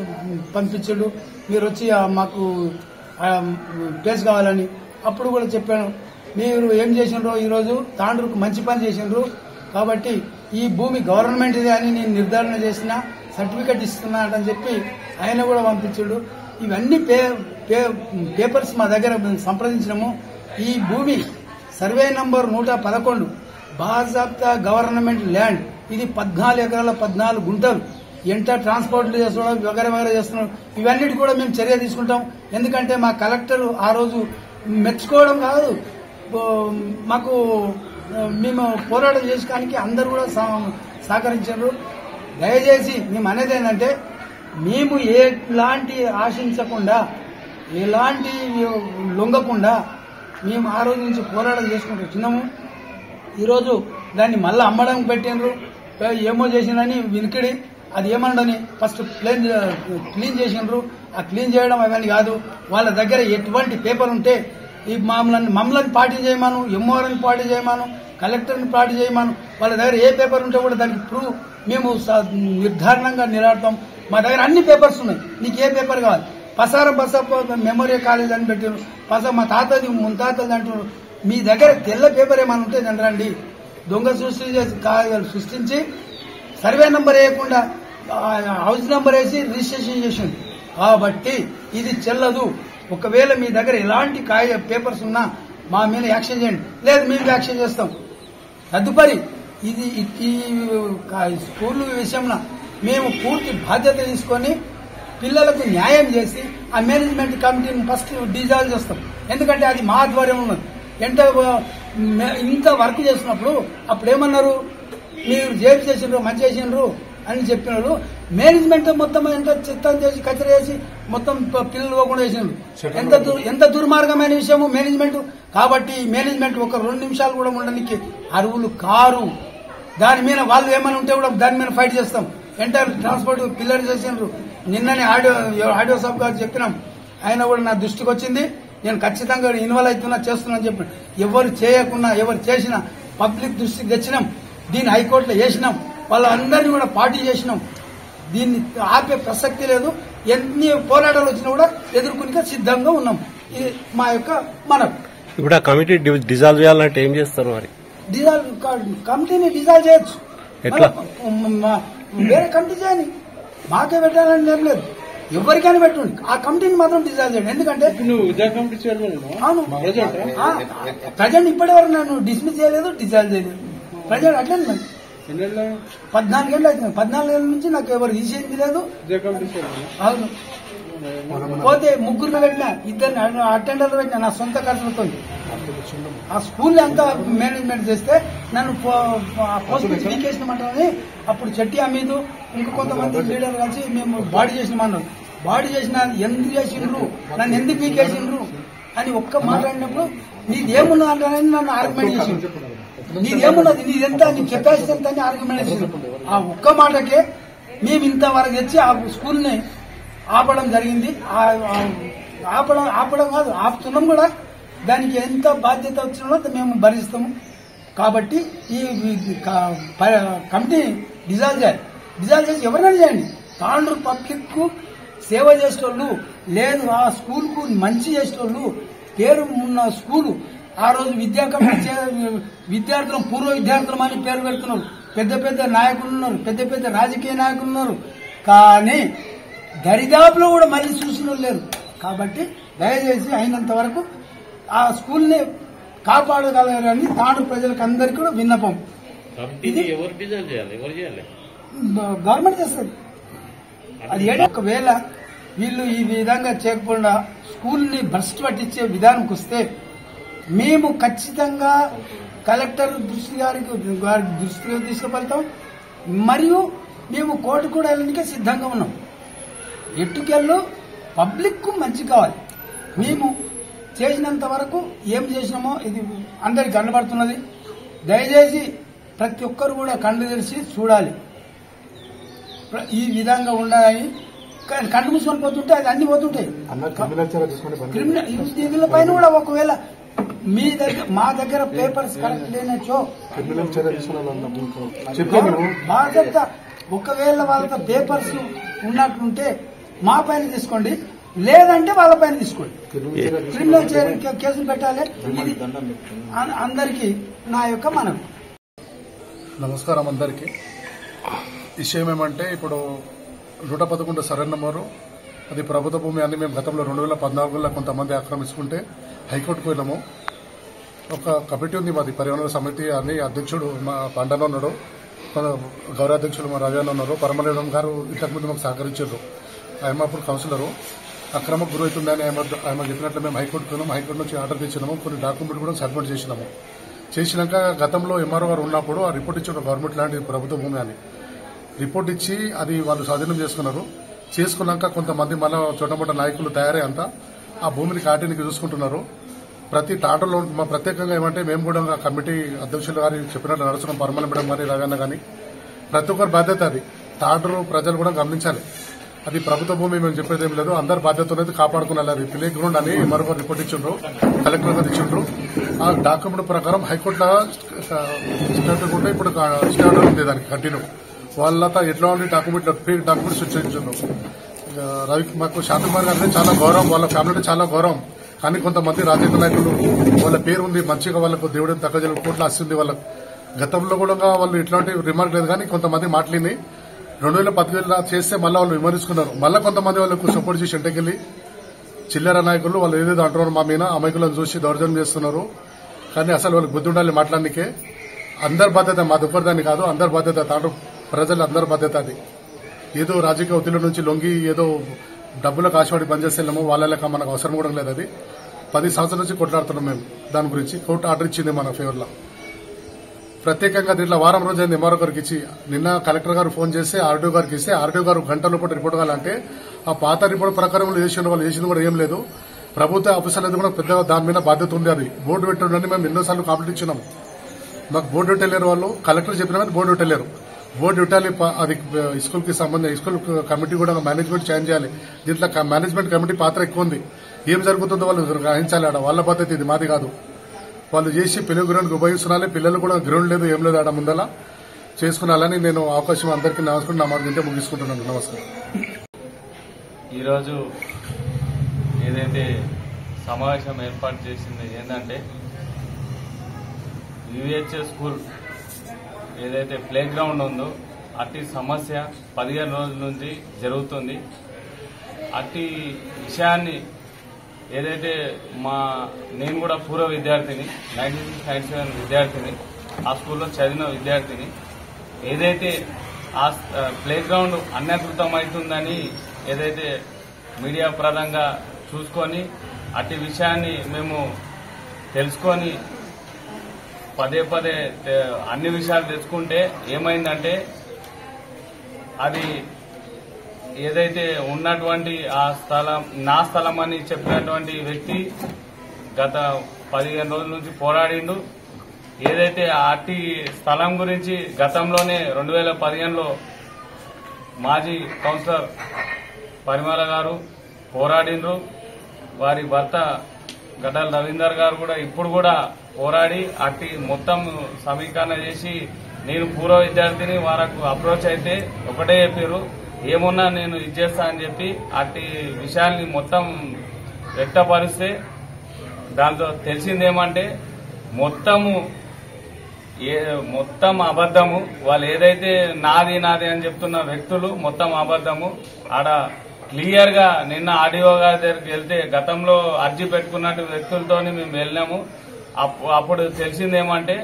పంపించాడు, మీరు వచ్చి మాకు ప్లేస్ కావాలని. అప్పుడు కూడా చెప్పాను, మీరు ఏం చేసినారో ఈరోజు తాండూరుకు మంచి పని చేసినారు కాబట్టి ఈ భూమి గవర్నమెంట్దే అని నేను నిర్ధారణ చేసిన సర్టిఫికెట్ ఇస్తున్నాడని చెప్పి ఆయన కూడా పంపించాడు. ఇవన్నీ పేపర్స్ మా దగ్గర సంప్రదించినాము. ఈ భూమి సర్వే నంబర్ 111 బాజాబ్తా గవర్నమెంట్ ల్యాండ్. ఇది 14 ఎకరాల 14 గుంటలు. ఎంత ట్రాన్స్పోర్ట్లు చేస్తున్నాం వగైరా చేస్తున్నాం. ఇవన్నిటి కూడా మేము చర్య తీసుకుంటాం. ఎందుకంటే మా కలెక్టర్ ఆ రోజు మెచ్చుకోవడం కాదు, మాకు మేము పోరాటం చేసుకోవడానికి అందరూ కూడా సహకరించారు. దయచేసి మేము అనేది ఏంటంటే మేము ఎలాంటి ఆశించకుండా ఎలాంటి లొంగకుండా మేము ఆ రోజు నుంచి పోరాటం చేసుకుంటూ వచ్చినాము. ఈరోజు దాన్ని మళ్ళీ అమ్మడం పెట్టినరు, ఏమో చేసిందని వినికిడి. అది ఏమనడని ఫస్ట్ క్లీన్ చేసినారు. ఆ క్లీన్ చేయడం అవన్నీ కాదు. వాళ్ళ దగ్గర ఎటువంటి పేపర్ ఉంటే ఈ మమ్మల్ని పార్టీ చేయమాను, ఎంఓఆర్ని పార్టీ చేయమాను, కలెక్టర్ని పార్టీ చేయమాను. వాళ్ళ దగ్గర ఏ పేపర్ ఉంటే కూడా దానికి ప్రూవ్ మేము నిర్ధారణంగా నిలబడతాం. మా దగ్గర అన్ని పేపర్స్ ఉన్నాయి. నీకు ఏ పేపర్ కావాలి? పసారం మెమోరియల్ కాలేజ్ అని పెట్టారు. మా తాతది మున్తాతది అంటున్నారు. మీ దగ్గర తెల్ల పేపర్ ఏమైనా ఉంటే దాన్ని రండి. దొంగ సృష్టించి సర్వే నంబర్ వేయకుండా హౌస్ నంబర్ వేసి రిజిస్ట్రేషన్ చేసింది కాబట్టి ఇది చెల్లదు. ఒకవేళ మీ దగ్గర ఎలాంటి పేపర్స్ ఉన్నా మా మీద యాక్షన్ చేయండి, లేదు మేము యాక్షన్ చేస్తాం. తదుపరి ఇది ఈ స్కూల్ విషయంలో మేము పూర్తి బాధ్యత తీసుకొని పిల్లలకు న్యాయం చేసి ఆ మేనేజ్మెంట్ కమిటీని ఫస్ట్ డిజాల్వ్ చేస్తాం. ఎందుకంటే అది మా ఆధ్వర్యం ఉన్నది. ఇంత వర్క్ చేసినప్పుడు అప్పుడు ఏమన్నారు, మీరు జైలు చేసిండ్రు మంచి చేసిండ్రు అని చెప్పినారు. మేనేజ్మెంట్ మొత్తం ఎంత చిత్తం చేసి కచర చేసి మొత్తం పిల్లలు పోకుండా చేసిండ్రు. ఎంత దుర్మార్గమైన విషయము మేనేజ్మెంట్. కాబట్టి మేనేజ్మెంట్ ఒక 2 నిమిషాలు కూడా ఉండడానికి అరువులు కారు. దాని మీద వాళ్ళు ఏమైనా ఉంటే కూడా దాని మీద ఫైట్ చేస్తాం. ఎంటర్ ట్రాన్స్పోర్ట్ పిల్లలు చేసిండ్రు. నిన్ననే ఆడియో సబ్ గారు చెప్పినాం. ఆయన కూడా నా దృష్టికి వచ్చింది. నేను ఖచ్చితంగా ఇన్వాల్వ్ అవుతున్నా చేస్తున్నా అని చెప్పి ఎవరు చేయకున్నా ఎవరు చేసినా పబ్లిక్ దృష్టికి తెచ్చినాం. దీన్ని హైకోర్టులో వేసినాం. వాళ్ళందరినీ కూడా పార్టీ చేసినాం. దీన్ని ఆపే ప్రసక్తి లేదు. ఎన్ని పోరాటాలు వచ్చినా కూడా ఎదుర్కొనిక సిద్ధంగా ఉన్నాం. ఇది మా యొక్క మనవి. ఇప్పుడు ఆ కమిటీ డిజాల్వ్ చేయాలంటే ఏం చేస్తారు? మరి కమిటీని డిజాల్వ్ చేయొచ్చు, వేరే కమిటీ చేయని, మాకే పెట్టాలని ఏం లేదు. ఎవరికైనా పెట్టుండి ఆ కమిటీని మాత్రం డిజాల్వ్ చేయండి. ఎందుకంటే అవును ప్రజెంట్ ఇప్పటి వరకు నన్ను డిస్మిస్ చేయలేదు, డిజాల్వ్ చేయలేదు. ప్రజెంట్ అట్లనే 14 ఏళ్ళు అవుతుంది. 14 ఏళ్ళ నుంచి నాకు ఎవరు తీసేది లేదు. అవును, పోతే 3 పెట్టినా, 2 అటెండర్లు పెట్టినా నా సొంత ఖర్చులతో. ఆ స్కూల్ అంతా మేనేజ్మెంట్ చేస్తే నన్ను పోస్ట్ పీకేసినామంటారని అప్పుడు చెట్టి అమీదు ఇంకా కొంతమంది లీడర్లు కలిసి మేము బాడీ చేసినామన్నారు. బాడీ చేసిన ఎందుకు చేసిండ్రు, నన్ను ఎందుకు పీకేసిండ్రు అని ఒక్క మాట్లాడినప్పుడు నీదేమున్నా అంటానని నన్ను ఆర్గ్యుమెంట్ చేసిండ్రు. నీదేమున్నది, నీదెంత, నీ కెపాసిటీ ఎంత అని ఆర్గ్యుమెంట్ చేసిండ్రు. ఆ ఒక్క మాటకే మేము ఇంతవరకు తెచ్చి ఆ స్కూల్ని ఆపడం జరిగింది. ఆపడం కాదు, ఆపుతున్నాం కూడా. దానికి ఎంత బాధ్యత వచ్చినా మేము భరిస్తాము. కాబట్టి ఈ కమిటీ డిజాల్వ్ చేయాలి. డిజాల్వ్ చేసి ఎవరైనా చేయండి. తాండూరు పబ్లిక్ కు సేవ చేసేటోళ్ళు, లేదు ఆ స్కూల్ కు మంచి చేసేటోళ్ళు, పేరు ఉన్న స్కూలు. ఆ రోజు విద్యార్థులు పూర్వ విద్యార్థులు అని పేరు పెడుతున్నారు. పెద్ద పెద్ద నాయకులు ఉన్నారు, పెద్ద పెద్ద రాజకీయ నాయకులు ఉన్నారు. కానీ దరిదాపులో కూడా మళ్ళీ చూసిన లేరు. కాబట్టి దయచేసి అయినంత వరకు ఆ స్కూల్ని కాపాడగలరని తాండూరు ప్రజలకు అందరికీ కూడా విన్నపం. ఇది గవర్నమెంట్ చేస్తుంది. అది ఒకవేళ వీళ్ళు ఈ విధంగా చేయకుండా స్కూల్ని భ్రష్టు పట్టించే విధానంకి వస్తే మేము ఖచ్చితంగా కలెక్టర్ దృష్టికి తీసుకువెళ్తాం. మరియు మేము కోర్టు కూడా వెళ్ళడానికి సిద్ధంగా ఉన్నాం. ఎట్టుకెళ్ళు పబ్లిక్ కు మంచి కావాలి. మేము చేసినంత వరకు ఏం చేసినామో ఇది అందరికి కనబడుతున్నది. దయచేసి ప్రతి ఒక్కరు కూడా కళ్ళు తెరిచి చూడాలి. ఈ విధంగా ఉండాలని కళ్ళు మూసుకొని పోతుంటే అది అన్ని పోతుంటాయి. దీనిల పైన కూడా ఒకవేళ మా దగ్గర పేపర్స్ కరెక్ట్ లేనచ్చో బాధ్యత, ఒకవేళ వాళ్ళ పేపర్స్ ఉన్నట్లుంటే మా పైన తీసుకోండి, లేదంటే వాళ్ళ పైన తీసుకోండి. క్రిమినల్ కేసులు పెట్టాలి. ఇది అందరికీ నా యొక్క మనవి. నమస్కారం అందరికీ. విషయం ఏమంటే ఇప్పుడు 111 సర్వే నంబరు అది ప్రభుత్వ భూమి అని మేము గతంలో 2014లో కొంతమంది ఆక్రమించుకుంటే హైకోర్టుకు వెళ్ళాము. ఒక కమిటీ ఉంది మాది పరివహన సమితి అని అధ్యక్షుడు మా పండన ఉన్నాడు, గౌరవ అధ్యక్షుడు మా రాజాన్న ఉన్నారు, పరమలింగం గారు ఇంతకుముందు మాకు సహకరించారు. ఆయన అప్పుడు కౌన్సిలరు అక్రమ గురవుతుందని ఆయన చెప్పినట్లు మేము హైకోర్టుకు వెళ్ళాము. హైకోర్టు నుంచి ఆర్డర్ తెచ్చినాము. కొన్ని డాక్యుమెంట్ కూడా సబ్మిట్ చేసినాము. చేసినాక గతంలో ఎంఆర్ఓ గారు ఉన్నప్పుడు ఆ రిపోర్ట్ ఇచ్చారు, గవర్నమెంట్ ల్యాండ్ ప్రభుత్వ భూమి అని రిపోర్ట్ ఇచ్చి అది వాళ్ళు స్వాధీనం చేసుకున్నారు. చేసుకున్నాక కొంతమంది మళ్ళా చోటమోట నాయకులు తయారై అంతా ఆ భూమిని కాటినికి చూసుకుంటున్నారు. ప్రతి తాటలో మా ప్రత్యేకంగా ఏమంటే మేము కూడా కమిటీ అధ్యక్షులు గారి చెప్పినట్లు నడుస్తున్నాం, పరమల మేడం గారి రాజన్న గాని ప్రతి ఒక్కరి బాధ్యత. అది తాటరు ప్రజలు కూడా గమనించాలి. అది ప్రభుత్వ భూమి మేము చెప్పేది ఏం లేదు, అందరి బాధ్యత అనేది కాపాడుకున్నారు. అది ప్లే గ్రౌండ్ అని మరొక రిపోర్ట్ ఇచ్చిండ్రు, కలెక్టర్ గారు ఇచ్చిండ్రు. ఆ డాక్యుమెంట్ ప్రకారం హైకోర్టులో కూడా ఇప్పుడు స్టాండర్డ్ ఉంది దానికి కంటిన్యూ. వాళ్ళతో ఎట్లా ఉండి డాక్యుమెంట్స్ సృష్టించారు. రవి మాకు శాంతికుమార్ గారి చాలా గౌరవం, వాళ్ళ ఫ్యామిలీ చాలా గౌరవం. కానీ కొంతమంది రాజకీయ నాయకులు వాళ్ళ పేరు ఉంది మంచిగా, వాళ్ళకు దేవుడిని తగ్గజలు కోట్ల ఆస్తుంది వాళ్ళకు. గతంలో కూడా వాళ్ళు ఇట్లాంటి రిమార్క్ లేదు, కానీ కొంతమంది మాట్లాడి 2015 చేస్తే మళ్ళీ వాళ్ళు విమర్శించుకున్నారు. మళ్ళీ కొంతమంది వాళ్ళకు సపోర్ట్ చేసి ఇంటికెళ్లి చిల్లర నాయకులు వాళ్ళు ఏదేదో అంటున్నారు, మా మీద అమాయకులను చూసి దౌర్జన్యం చేస్తున్నారు. కానీ అసలు వాళ్ళకి బుద్ధి ఉండాలి మాట్లాడడానికి. అందరి బాధ్యత, మా దుఃఖదాన్ని కాదు, అందరి బాధ్యత, తాను ప్రజలు అందరి బాధ్యత. అది ఏదో రాజకీయ ఒత్తిడి నుంచి లొంగి ఏదో డబ్బులకు ఆశపడి పనిచేస్తున్నాము, వాళ్ళ లెక్క మనకు అవసరం కూడా లేదు. అది 10 సంవత్సరాల నుంచి కొట్లాడుతున్నాం మేము దాని గురించి. కోర్టు ఆర్డర్ ఇచ్చింది మన ఫేవర్లో. ప్రత్యేకంగా దీంట్లో వారం రోజు అయింది ఎంఆర్ఓ గారికి ఇచ్చి. నిన్న కలెక్టర్ గారు ఫోన్ చేసి ఆర్డీఓ గారికి ఇస్తే ఆర్డీఓ గారు గంట లోపల రిపోర్ట్ కావాలంటే ఆ పాత రిపోర్ట్ ప్రకారం చేసిన వాళ్ళు చేసింది కూడా ఏం లేదు. ప్రభుత్వ ఆఫీసర్లు కూడా పెద్ద దాని మీద బాధ్యత ఉంది. అది బోర్డు పెట్టండి మేము ఎన్నోసార్లు కంప్లీట్ ఇచ్చినాము. మాకు బోర్డు పెట్టలేరు వాళ్ళు, కలెక్టర్ చెప్పిన మీద బోర్డు పెట్టలేరు. బోర్డు పెట్టాలి. అది స్కూల్ కి సంబంధించి స్కూల్ కమిటీ కూడా మేనేజ్మెంట్ చేంజ్ చేయాలి. దీంట్లో మేనేజ్మెంట్ కమిటీ పాత్ర ఎక్కువ ఉంది. ఏం జరుగుతుందో వాళ్ళు గ్రహించాలి. ఆడ వాళ్ళ పద్ధతి, ఇది మాది కాదు. వాళ్ళు చేసి పిల్లల గ్రౌండ్కి ఉపయోగిస్తున్నారు. పిల్లలు కూడా గ్రౌండ్ లేదు, ఏం లేదు ఆడ ముందల చేసుకున్నాలని నేను అవకాశం అందరికీ నమస్కారం నా మాట ముగించుకుంటున్నాను. నమస్కారం. ఈరోజు ఏదైతే సమావేశం ఏర్పాటు చేసింది ఏంటంటే యూహెచ్ఎస్ స్కూల్ ఏదైతే ప్లే గ్రౌండ్ ఉందో అట్టి సమస్య 15 రోజుల నుంచి జరుగుతుంది. అట్టి విషయాన్ని ఏదైతే నేను కూడా పూర్వ విద్యార్థిని, 1997 విద్యార్థిని, ఆ స్కూల్లో చదివిన విద్యార్థిని. ఏదైతే ఆ ప్లే గ్రౌండ్ అన్యాకృతం అవుతుందని ఏదైతే మీడియా పరంగా చూసుకొని అట్టి విషయాన్ని మేము తెలుసుకొని పదే అన్ని విషయాలు తెచ్చుకుంటే ఏమైందంటే అది ఏదైతే ఉన్నటువంటి ఆ స్థలం నా స్థలం అని చెప్పినటువంటి వ్యక్తి గత 15 రోజుల నుంచి పోరాడిండు. ఏదైతే అట్టి స్థలం గురించి గతంలోనే 2015లో మాజీ కౌన్సిలర్ పరిమళ గారు పోరాడినరు. వారి భర్త గడ్డల రవీందర్ గారు కూడా ఇప్పుడు కూడా పోరాడి అట్టి మొత్తం సమీకరణ చేసి నేను పూర్వ విద్యార్థిని వారికి అప్రోచ్ అయితే ఒకటే చెప్పారు, ఏమున్నా నేను ఇచ్చేస్తా అని చెప్పి అట్టి విషయాల్ని మొత్తం వ్యక్తపరిస్తే దాంతో తెలిసిందేమంటే మొత్తం అబద్దము. వాళ్ళు ఏదైతే నాది అని చెప్తున్న వ్యక్తులు మొత్తం అబద్దము. ఆడ క్లియర్ గా నిన్న ఆడియో గారి దగ్గరికి వెళ్తే గతంలో అర్జీ పెట్టుకున్నట్టు వ్యక్తులతో మేము వెళ్ళినాము. అప్పుడు తెలిసిందేమంటే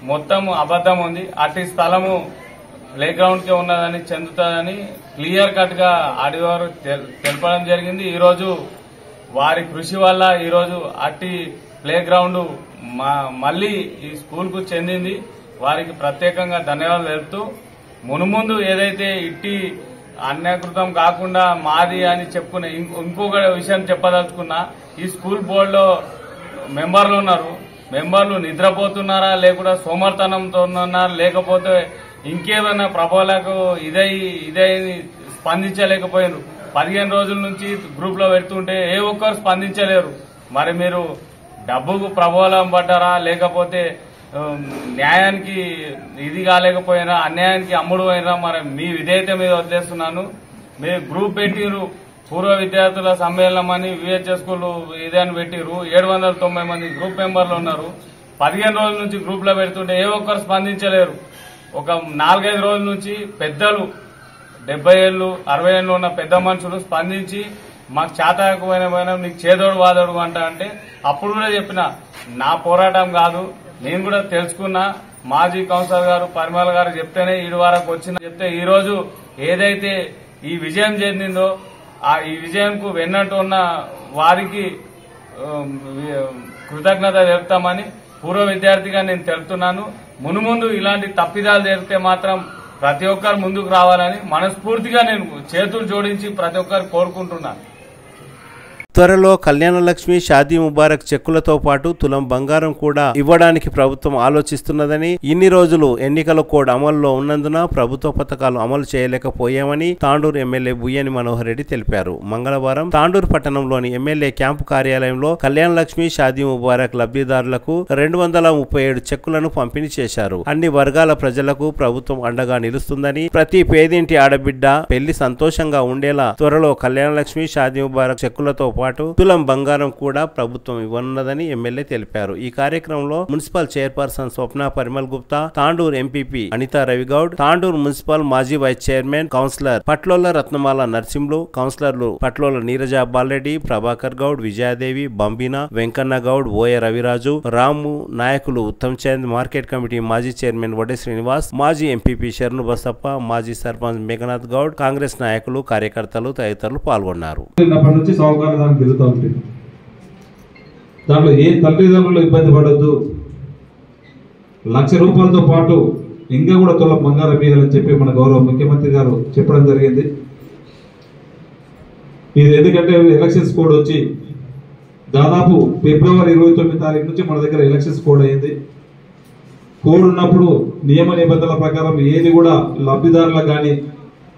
మొత్తం అబద్దం ఉంది. అట్టి స్థలము ప్లే గ్రౌండ్ కే ఉన్నదని చెందుతుందని క్లియర్ కట్ గా ఆడియో గారు తెలపడం జరిగింది. ఈరోజు వారి కృషి వల్ల ఈరోజు అట్టి ప్లే గ్రౌండ్ మళ్లీ ఈ స్కూల్ కు చెందింది. వారికి ప్రత్యేకంగా ధన్యవాదాలు తెలుపుతూ మునుముందు ఏదైతే ఇట్టి అన్యాకృతం కాకుండా మాది అని చెప్పుకునే ఇంకొక విషయం చెప్పదలుచుకున్నా, ఈ స్కూల్ బోర్డులో మెంబర్లు ఉన్నారు. మెంబర్లు నిద్రపోతున్నారా లేకుండా సోమర్తనంతో ఉన్నారా లేకపోతే ఇంకేమైనా ప్రభావాలకు ఇదై స్పందించలేకపోయారు. 15 రోజుల నుంచి గ్రూప్ లో పెడుతుంటే ఏ ఒక్కరు స్పందించలేరు. మరి మీరు డబ్బుకు ప్రభావం పడ్డారా లేకపోతే న్యాయానికి ఇది కాలేకపోయినా అన్యాయానికి అమ్ముడు అయినా మరి మీ విధేయత మీద వదిలేస్తున్నాను. మీరు గ్రూప్ పెట్టిరు, పూర్వ విద్యార్థుల సమ్మేళనం అని విహెచ్ఎస్ స్కూల్ ఇదని పెట్టిరు. 790 మంది గ్రూప్ మెంబర్లు ఉన్నారు. 15 రోజుల నుంచి గ్రూప్ లో పెడుతుంటే ఏ ఒక్కరు స్పందించలేరు. ఒక 4-5 రోజుల నుంచి పెద్దలు 70 ఏళ్ళు 60 ఏళ్ళు ఉన్న పెద్ద మనుషులు స్పందించి మాకు చేతకపోయిన నీకు చేదోడు వాదోడు అంటే అప్పుడు కూడా చెప్పిన నా పోరాటం కాదు, నేను కూడా తెలుసుకున్నా. మాజీ కౌన్సిలర్ గారు పరిమళ గారు చెప్తేనే ఈడు వరకు వచ్చిన చెప్తే ఈ రోజు ఏదైతే ఈ విజయం చెందిందో ఈ విజయంకు వెన్నట్టు ఉన్న వారికి కృతజ్ఞత తెలుపుతామని పూర్వ విద్యార్థిగా నేను తెలుపుతున్నాను. మునుముందు ఇలాంటి తప్పిదాలు జరిగితే మాత్రం ప్రతి ఒక్కరు ముందుకు రావాలని మనస్ఫూర్తిగా నేను చేతులు జోడించి ప్రతి ఒక్కరు కోరుకుంటున్నాను. త్వరలో కళ్యాణలక్ష్మి షాదీ ముబారక్ చెక్కులతో పాటు తులం బంగారం కూడా ఇవ్వడానికి ప్రభుత్వం ఆలోచిస్తున్నదని, ఇన్ని రోజులు ఎన్నికల కోడ్ అమల్లో ఉన్నందున ప్రభుత్వ పథకాలు అమలు చేయలేకపోయామని తాండూరు ఎమ్మెల్యే బుయ్యని మనోహర్ రెడ్డి తెలిపారు. మంగళవారం తాండూరు పట్టణంలోని ఎమ్మెల్యే క్యాంపు కార్యాలయంలో కళ్యాణలక్ష్మి షాదీ ముబారక్ లబ్ధిదారులకు 237 చెక్కులను పంపిణీ చేశారు. అన్ని వర్గాల ప్రజలకు ప్రభుత్వం అండగా నిలుస్తుందని, ప్రతి పేదింటి ఆడబిడ్డ పెళ్లి సంతోషంగా ఉండేలా త్వరలో కళ్యాణలక్ష్మి షాదీ ముబారక్ చెక్కులతో పాటు తులం బంగారం కూడా ప్రభుత్వం ఇవ్వనున్నదని ఎమ్మెల్యే తెలిపారు. ఈ కార్యక్రమంలో మున్సిపల్ చైర్పర్సన్ స్వప్న పరిమల్ గుప్తా, తాండూరు ఎంపీపీ అనితా రవిగౌడ్, తాండూరు మున్సిపల్ మాజీ వైస్ చైర్మన్ కౌన్సిలర్ పట్లోల రత్నమాల నర్సింహులు, కౌన్సిలర్లు పట్లోల నీరజ బాలరెడ్డి, ప్రభాకర్ గౌడ్, విజయాదేవి, బంబినా, వెంకన్న గౌడ్, ఓయ రవిరాజు, రాము, నాయకులు ఉత్తమ్ చంద్, మార్కెట్ కమిటీ మాజీ చైర్మన్ వడ్డే శ్రీనివాస్, మాజీ ఎంపీపీ శరణు బసప్ప, మాజీ సర్పంచ్ మేఘనాథ్ గౌడ్, కాంగ్రెస్ నాయకులు, కార్యకర్తలు తదితరులు పాల్గొన్నారు. తిరుగుతూ ఉంటుంది. దాంట్లో ఏ తల్లిదండ్రులు ఇబ్బంది పడద్దు, ₹1,00,000 పాటు ఇంకా కూడా తులం బంగారం ఇవ్వాలని చెప్పి మన గౌరవ ముఖ్యమంత్రి గారు చెప్పడం జరిగింది. ఇది ఎందుకంటే ఎలక్షన్స్ కోడ్ వచ్చి దాదాపు ఫిబ్రవరి 29 తారీఖు నుంచి మన దగ్గర ఎలక్షన్స్ కోడ్ అయింది. కోడ్ ఉన్నప్పుడు నియమ నిబంధనల ప్రకారం ఏది కూడా లబ్ధిదారులకు కానీ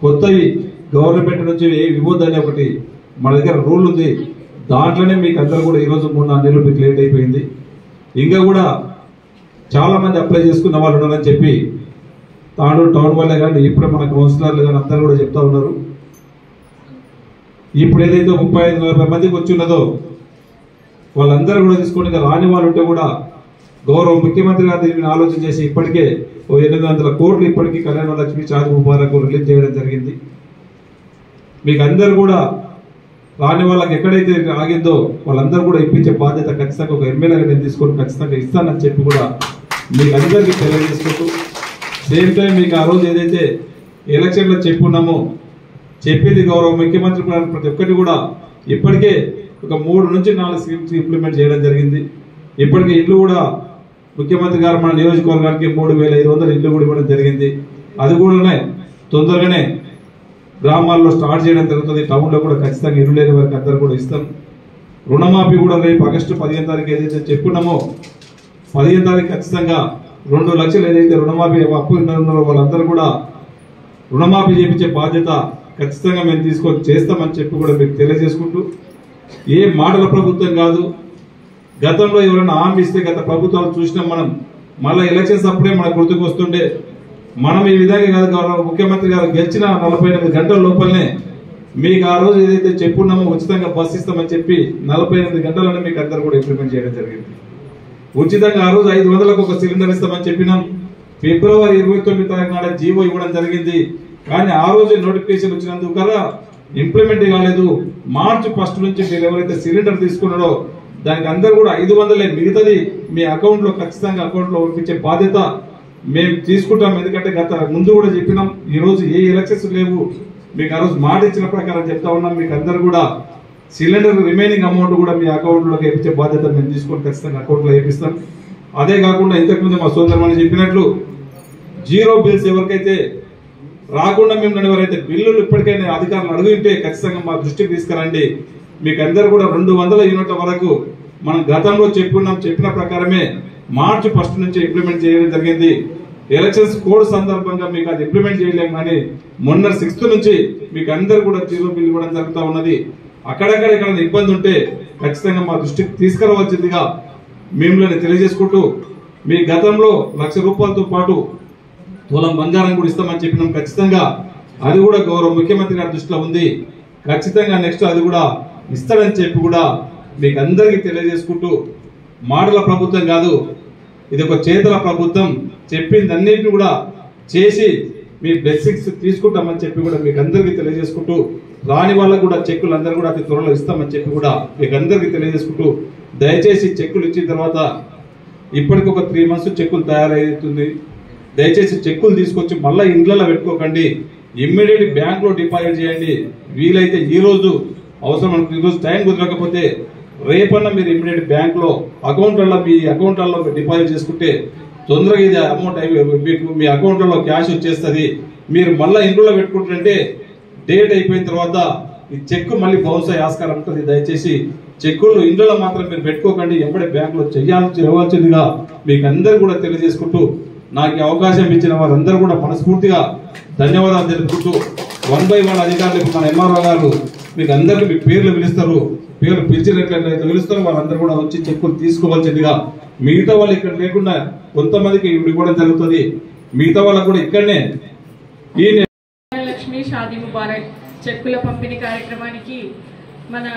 కొత్తవి గవర్నమెంట్ నుంచి ఇవ్వద్దని ఒకటి మన దగ్గర రూల్ ఉంది. దాంట్లోనే మీకు అందరూ కూడా ఈరోజు 3-4 నెలలు మీకు లేట్ అయిపోయింది. ఇంకా కూడా చాలా మంది అప్లై చేసుకున్న వాళ్ళు ఉన్నారని చెప్పి తాండూరు టౌన్ వాళ్ళే కానీ ఇప్పుడు మన కౌన్సిలర్లు కానీ అందరూ కూడా చెప్తా ఉన్నారు. ఇప్పుడు ఏదైతే 35-40 మందికి వచ్చి ఉన్నదో వాళ్ళందరూ కూడా తీసుకొని రాని వాళ్ళు ఉంటే కూడా గౌరవ ముఖ్యమంత్రి గారు దీన్ని ఆలోచన చేసి ఇప్పటికే 800 కోట్లు ఇప్పటికీ కళ్యాణలక్ష్మి షాదీ ముబారక్ రిలీజ్ చేయడం జరిగింది. మీకు అందరు కూడా రాని వాళ్ళకి ఎక్కడైతే ఆగిందో వాళ్ళందరూ కూడా ఇప్పించే బాధ్యత ఖచ్చితంగా ఒక ఎమ్మెల్యేగా నేను తీసుకొని ఖచ్చితంగా ఇస్తానని చెప్పి కూడా మీకు అందరికీ తెలియజేసుకుంటూ, సేమ్ టైం మీకు ఆ రోజు ఏదైతే ఎలక్షన్లో చెప్పున్నామో చెప్పింది గౌరవ ముఖ్యమంత్రి ప్రతి ఒక్కటి కూడా ఇప్పటికే ఒక 3 నుంచి 4 స్కీమ్స్ ఇంప్లిమెంట్ చేయడం జరిగింది. ఇప్పటికే ఇల్లు కూడా ముఖ్యమంత్రి గారు మన నియోజకవర్గానికి 3,500 ఇల్లు కూడా ఇవ్వడం జరిగింది. అది కూడా తొందరగానే గ్రామాల్లో స్టార్ట్ చేయడం జరుగుతుంది. టౌన్లో కూడా ఖచ్చితంగా ఇల్లు లేని వారికి అందరూ కూడా ఇస్తాం. రుణమాఫీ కూడా రేపు ఆగస్టు 15 తారీఖు ఏదైతే చెప్పుకున్నామో 15 తారీఖు ఖచ్చితంగా 2 లక్షలు ఏదైతే రుణమాఫీ అప్పు ఉన్నారో వాళ్ళందరూ కూడా రుణమాఫీ చేయించే బాధ్యత ఖచ్చితంగా మేము తీసుకొని చేస్తామని చెప్పి కూడా మీకు తెలియజేసుకుంటూ, ఏ మాటల ప్రభుత్వం కాదు. గతంలో ఎవరైనా హామీ ఇస్తే గత ప్రభుత్వాలు చూసినాం మనం. మళ్ళీ ఎలక్షన్స్ అప్పుడే మనకు గుర్తుకు వస్తుండే. మనం ఈ విధంగా కాదు, గౌరవ ముఖ్యమంత్రి గారు గెలిచిన 48 గంటల లోపలనే మీకు ఆ రోజు ఏదైతే చెప్పున్నామో ఉచితంగా బస్ ఇస్తామని చెప్పి 48 గంటలనే మీకు అందరూ కూడా ఇంప్లిమెంట్ చేయడం జరిగింది. ఉచితంగా ఆ రోజు 500లకు ఒక సిలిండర్ ఇస్తామని చెప్పినాం. ఫిబ్రవరి 29 తారీఖు నాడు జీవో ఇవ్వడం జరిగింది. కానీ ఆ రోజు నోటిఫికేషన్ వచ్చినందుకు కదా ఇంప్లిమెంట్ కాలేదు. మార్చి 1 నుంచి మీరు ఎవరైతే సిలిండర్ తీసుకున్నారో దానికి అందరూ కూడా 500 మిగతాది మీ అకౌంట్ లో ఖచ్చితంగా అకౌంట్ లో పంపించే బాధ్యత మేము తీసుకుంటాం. ఎందుకంటే గత ముందు కూడా చెప్పినాం, ఈ రోజు ఏ ఎలక్షన్స్ లేవు, మీకు ఆ రోజు మాట ఇచ్చిన ప్రకారం చెప్తా ఉన్నాం. మీకు అందరు కూడా సిలిండర్ రిమైనింగ్ అమౌంట్ కూడా మీ అకౌంట్ లోకి వేయించే బాధ్యత మేము తీసుకొని ఖచ్చితంగా అకౌంట్ లో వేపిస్తాం. అదే కాకుండా ఇంతకుముందు మా సోదరుమని చెప్పినట్లు జీరో బిల్స్ ఎవరికైతే రాకుండా మేము ఎవరైతే బిల్లులు ఇప్పటికైనా అధికారులు అడుగుంటే ఖచ్చితంగా మా దృష్టికి తీసుకురండి. మీకు అందరు కూడా 200 యూనిట్ల వరకు మనం గతంలో చెప్పిన ప్రకారమే మార్చి 1 నుంచి ఇంప్లిమెంట్ చేయడం జరిగింది. ఎలక్షన్స్ కోడ్ సందర్భంగా మీకు అది ఇంప్లిమెంట్ చేయలేము, కానీ మొన్న 6th నుంచి మీకు అందరు కూడా జీరో బిల్ ఇవ్వడం జరుగుతూ ఉన్నది. అక్కడక్కడ ఇక్కడ ఇబ్బంది ఉంటే ఖచ్చితంగా మా దృష్టికి తీసుకురావాల్సిందిగా మిమ్మల్ని తెలియజేసుకుంటూ, మీ గతంలో ₹1,00,000 పాటు తులం బంగారం కూడా ఇస్తామని చెప్పినాం. ఖచ్చితంగా అది కూడా గౌరవ ముఖ్యమంత్రి గారి దృష్టిలో ఉంది. ఖచ్చితంగా నెక్స్ట్ అది కూడా ఇస్తాడని చెప్పి కూడా మీకు అందరికీ తెలియజేసుకుంటూ, మాటల ప్రభుత్వం కాదు, ఇది ఒక చేతుల ప్రభుత్వం. చెప్పింది అన్నింటిని కూడా చేసి మీ బ్లెస్సింగ్స్ తీసుకుంటామని చెప్పి కూడా మీకు అందరికీ తెలియజేసుకుంటూ, రాని వాళ్ళకు కూడా చెక్కులు అందరూ కూడా అతి త్వరలో ఇస్తామని చెప్పి కూడా మీకు అందరికీ తెలియజేసుకుంటూ, దయచేసి చెక్కులు ఇచ్చిన తర్వాత ఇప్పటికి ఒక 3 months చెక్కులు తయారవుతుంది. దయచేసి చెక్కులు తీసుకొచ్చి మళ్ళీ ఇండ్లలో పెట్టుకోకండి, ఇమ్మీడియట్ బ్యాంక్ లో డిపాజిట్ చేయండి. వీలైతే ఈ రోజు అవసరం అనుకుంటే, ఈ రోజు టైం కుదరకపోతే రేపన్నా మీరు ఇమ్మీడియట్ బ్యాంక్ లో అకౌంట్లలో మీ అకౌంట్లలో డిపాజిట్ చేసుకుంటే తొందరగా ఇది అమౌంట్ మీకు మీ అకౌంట్లలో క్యాష్ వచ్చేస్తుంది. మీరు మళ్ళీ ఇంట్లో పెట్టుకుంటుంటే డేట్ అయిపోయిన తర్వాత ఈ చెక్ మళ్ళీ బౌన్స్ అయ్యే ఆస్కారం ఉంటుంది. దయచేసి చెక్కులు ఇంట్లో మాత్రం మీరు పెట్టుకోకండి, ఎప్పుడే బ్యాంక్ లో చేయవలసిందిగా మీకు అందరు కూడా తెలియజేసుకుంటూ, నాకు అవకాశం ఇచ్చిన వారందరూ కూడా మనస్ఫూర్తిగా ధన్యవాదాలు తెలుపుకుంటూ, 1 by 1 అధికారులు మన ఎంఆర్ఓ గారు మీకు అందరికీ మీ పేర్లు పిలుస్తారు. పేర్లు పిలిచినట్లయితే పిలుస్తారు, వాళ్ళందరూ కూడా వచ్చి చెక్కులు తీసుకోవాల్సిందిగా. మిగతా వాళ్ళు ఇక్కడ లేకుండా కొంతమందికి ఇవ్వడం జరుగుతుంది. మిగతా వాళ్ళకు కూడా ఇక్కడనే ఈ లక్ష్మీ షాదీ ముబారక్ చెక్కుల పంపిణీ కార్యక్రమానికి మన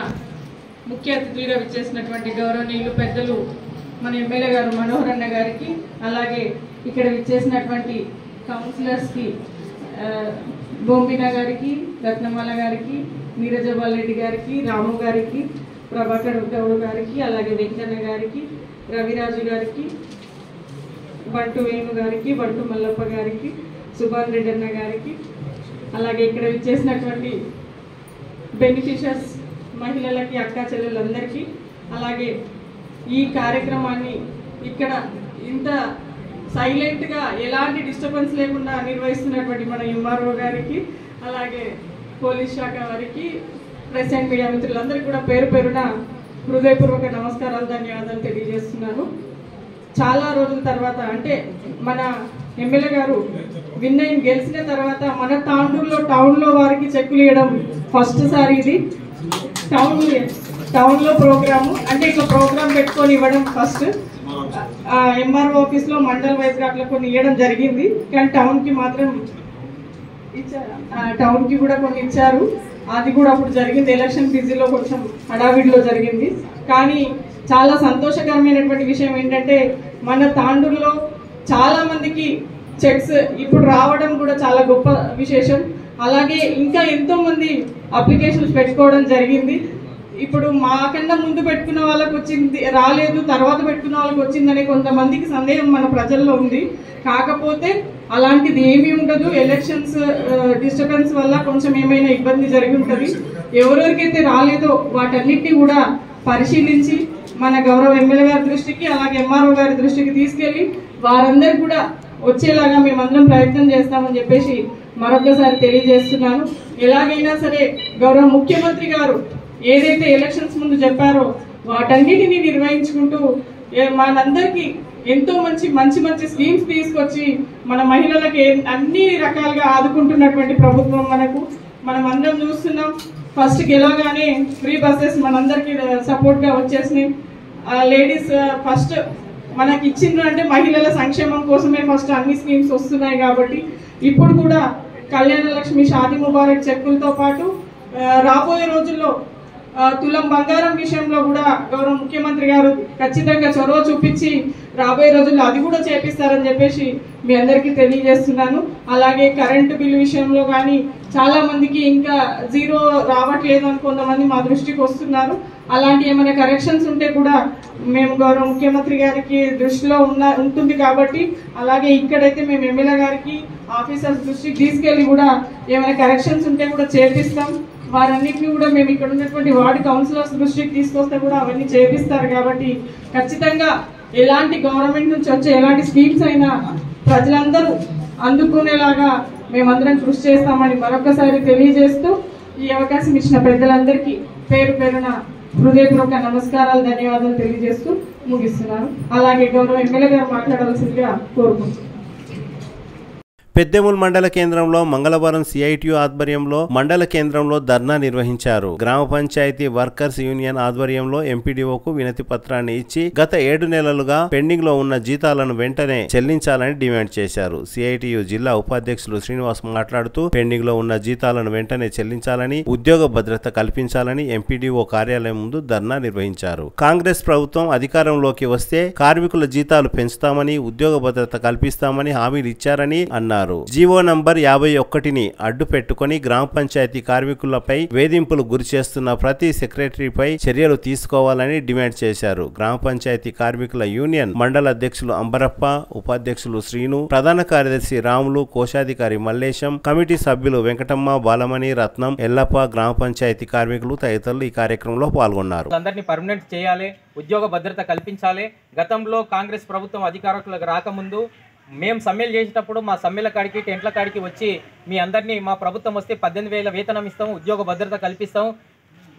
ముఖ్య అతిథులుగా విచ్చేసినటువంటి గౌరవనీయులు పెద్దలు మన ఎమ్మెల్యే గారు మనోహర్ అన్న గారికి, అలాగే ఇక్కడ విచ్చేసినటువంటి కౌన్సిలర్స్కి బొంబినా గారికి, రత్నమాల గారికి, నీరజబాల్ రెడ్డి గారికి, రాము గారికి, ప్రభాకర్ గౌడ్ గారికి, అలాగే వెంకన్న గారికి, రవిరాజు గారికి, బంటు వేణు గారికి, బంటు మల్లప్ప గారికి, సుభాన్ రెడ్డి అన్న గారికి, అలాగే ఇక్కడ విచ్చేసినటువంటి బెనిఫిషియర్స్ మహిళలకి, అక్కా చెల్లెలందరికీ, అలాగే ఈ కార్యక్రమాన్ని ఇక్కడ ఇంత సైలెంట్గా ఎలాంటి డిస్టర్బెన్స్ లేకుండా నిర్వహిస్తున్నటువంటి మన ఎంఆర్ఓ గారికి, అలాగే పోలీస్ శాఖ వారికి, ప్రెస్ అండ్ మీడియా మిత్రులందరికీ కూడా పేరు పేరున హృదయపూర్వక నమస్కారాలు, ధన్యవాదాలు తెలియజేస్తున్నాను. చాలా రోజుల తర్వాత, అంటే మన ఎమ్మెల్యే గారు గెలిచిన తర్వాత మన టౌన్లో వారికి చెక్కులు ఇవ్వడం ఫస్ట్ సారి. ఇది టౌన్లో ప్రోగ్రాము, అంటే ఇట్లా ప్రోగ్రామ్ పెట్టుకొని ఇవ్వడం ఫస్ట్. ఎంఆర్ఓ ఆఫీస్లో మండల్ వైజ్గా అట్లా కొన్ని ఇవ్వడం జరిగింది, కానీ టౌన్కి మాత్రం ఇచ్చారు. టౌన్కి కూడా కొన్ని ఇచ్చారు. అది కూడా అప్పుడు జరిగింది, ఎలక్షన్ బిజీలో కొంచెం హడావిడిలో జరిగింది. కానీ చాలా సంతోషకరమైనటువంటి విషయం ఏంటంటే మన తాండూరులో చాలా మందికి చెక్స్ ఇప్పుడు రావడం కూడా చాలా గొప్ప విశేషం. అలాగే ఇంకా ఎంతో మంది అప్లికేషన్స్ పెట్టుకోవడం జరిగింది. ఇప్పుడు మాకన్నా ముందు పెట్టుకున్న వాళ్ళకి వచ్చింది రాలేదు, తర్వాత పెట్టుకున్న వాళ్ళకి వచ్చిందనే కొంతమందికి సందేహం మన ప్రజల్లో ఉంది. కాకపోతే అలాంటిది ఏమీ ఉండదు. ఎలక్షన్స్ డిస్టర్బెన్స్ వల్ల కొంచెం ఏమైనా ఇబ్బంది జరిగి ఉంటుంది. ఎవరెవరికైతే రాలేదో వాటన్నిటిని కూడా పరిశీలించి మన గౌరవ ఎమ్మెల్యే గారి దృష్టికి, అలాగే ఎంఆర్ఓ గారి దృష్టికి తీసుకెళ్లి వారందరూ కూడా వచ్చేలాగా మేమందరం ప్రయత్నం చేస్తామని చెప్పేసి మరొకసారి తెలియజేస్తున్నాను. ఎలాగైనా సరే గౌరవ ముఖ్యమంత్రి గారు ఏదైతే ఎలక్షన్స్ ముందు చెప్పారో వాటన్నిటిని నిర్వహించుకుంటూ మనందరికీ ఎంతో మంచి స్కీమ్స్ తీసుకొచ్చి మన మహిళలకి అన్ని రకాలుగా ఆదుకుంటున్నటువంటి ప్రభుత్వం మనకు. మనం అందరం చూస్తున్నాం. ఫస్ట్ గెలవగానే ఫ్రీ బస్సెస్ మనందరికీ సపోర్ట్గా వచ్చేసినాయి. లేడీస్ ఫస్ట్ మనకి ఇచ్చిండ్రు అంటే మహిళల సంక్షేమం కోసమే ఫస్ట్ అన్ని స్కీమ్స్ వస్తున్నాయి. కాబట్టి ఇప్పుడు కూడా కళ్యాణ లక్ష్మి, షాదీ ముబారక్ చెక్కులతో పాటు రాబోయే రోజుల్లో తులం బంగారం విషయంలో కూడా గౌరవ ముఖ్యమంత్రి గారు ఖచ్చితంగా చొరవ చూపించి రాబోయే రోజుల్లో అది కూడా చేపిస్తారని చెప్పేసి మీ అందరికీ తెలియజేస్తున్నాను. అలాగే కరెంటు బిల్లు విషయంలో కానీ చాలా మందికి ఇంకా జీరో రావట్లేదు అని కొంతమంది మా దృష్టికి వస్తున్నారు. అలాంటి ఏమైనా కరెక్షన్స్ ఉంటే కూడా మేము గౌరవ ముఖ్యమంత్రి గారికి దృష్టిలో ఉంటుంది కాబట్టి, అలాగే ఇక్కడైతే మేము ఎమ్మెల్యే గారికి ఆఫీసర్స్ దృష్టికి తీసుకెళ్లి కూడా ఏమైనా కరెక్షన్స్ ఉంటే కూడా చేపిస్తాం. వారన్నింటినీ కూడా మేము ఇక్కడ ఉన్నటువంటి వార్డు కౌన్సిలర్స్ దృష్టికి తీసుకొస్తే కూడా అవన్నీ చేపిస్తారు. కాబట్టి ఖచ్చితంగా ఎలాంటి గవర్నమెంట్ నుంచి వచ్చే ఎలాంటి స్కీమ్స్ అయినా ప్రజలందరూ అందుకునేలాగా మేమందరం కృషి చేస్తామని మరొకసారి తెలియజేస్తూ, ఈ అవకాశం ఇచ్చిన పెద్దలందరికీ పేరు పేరున హృదయపూర్వక నమస్కారాలు, ధన్యవాదాలు తెలియజేస్తూ ముగిస్తున్నాను. అలాగే గౌరవ ఎమ్మెల్యే గారు మాట్లాడాల్సిందిగా కోరుకుంటున్నాను. పెద్దెముల్ మండల కేంద్రంలో మంగళవారం సిఐటియు ఆధ్వర్యంలో మండల కేంద్రంలో ధర్నా నిర్వహించారు. గ్రామ పంచాయతీ వర్కర్స్ యూనియన్ ఆధ్వర్యంలో ఎంపీడీఓకు వినతి పత్రాన్ని ఇచ్చి గత 7 నెలలుగా పెండింగ్ లో ఉన్న జీతాలను వెంటనే చెల్లించాలని డిమాండ్ చేశారు. సిఐటియు జిల్లా ఉపాధ్యక్షులు శ్రీనివాస్ మాట్లాడుతూ పెండింగ్ లో ఉన్న జీతాలను వెంటనే చెల్లించాలని, ఉద్యోగ భద్రత కల్పించాలని ఎంపీడీఓ కార్యాలయం ముందు ధర్నా నిర్వహించారు. కాంగ్రెస్ ప్రభుత్వం అధికారంలోకి వస్తే కార్మికుల జీతాలు పెంచుతామని, ఉద్యోగ భద్రత కల్పిస్తామని హామీలు ఇచ్చారని అన్నారు. జీవో నంబర్ 51ని అడ్డు పెట్టుకుని గ్రామ పంచాయతీ కార్మికులపై వేధింపులు గురి చేస్తున్న ప్రతి సెక్రటరీపై చర్యలు తీసుకోవాలని డిమాండ్ చేశారు. గ్రామ పంచాయతీ కార్మికుల యూనియన్ మండల అధ్యక్షులు అంబరప్ప, ఉపాధ్యక్షులు శ్రీను, ప్రధాన కార్యదర్శి రాములు, కోశాధికారి మల్లేశం, కమిటీ సభ్యులు వెంకటమ్మ, బాలమణి, రత్నం, ఎల్లప్ప, గ్రామ పంచాయతీ కార్మికులు తదితరులు ఈ కార్యక్రమంలో పాల్గొన్నారు. అందరినీ పర్మనెంట్ చేయాలి, ఉద్యోగ భద్రత కల్పించాలి. గతంలో కాంగ్రెస్ ప్రభుత్వం అధికారంలోకి రాకముందు మేము సమ్మెలు చేసేటప్పుడు మా సమ్మెల కాడికి, టెంట్ల కాడికి వచ్చి మీ అందరినీ మా ప్రభుత్వం వస్తే 18,000 వేతనం ఇస్తాం, ఉద్యోగ భద్రత కల్పిస్తాం,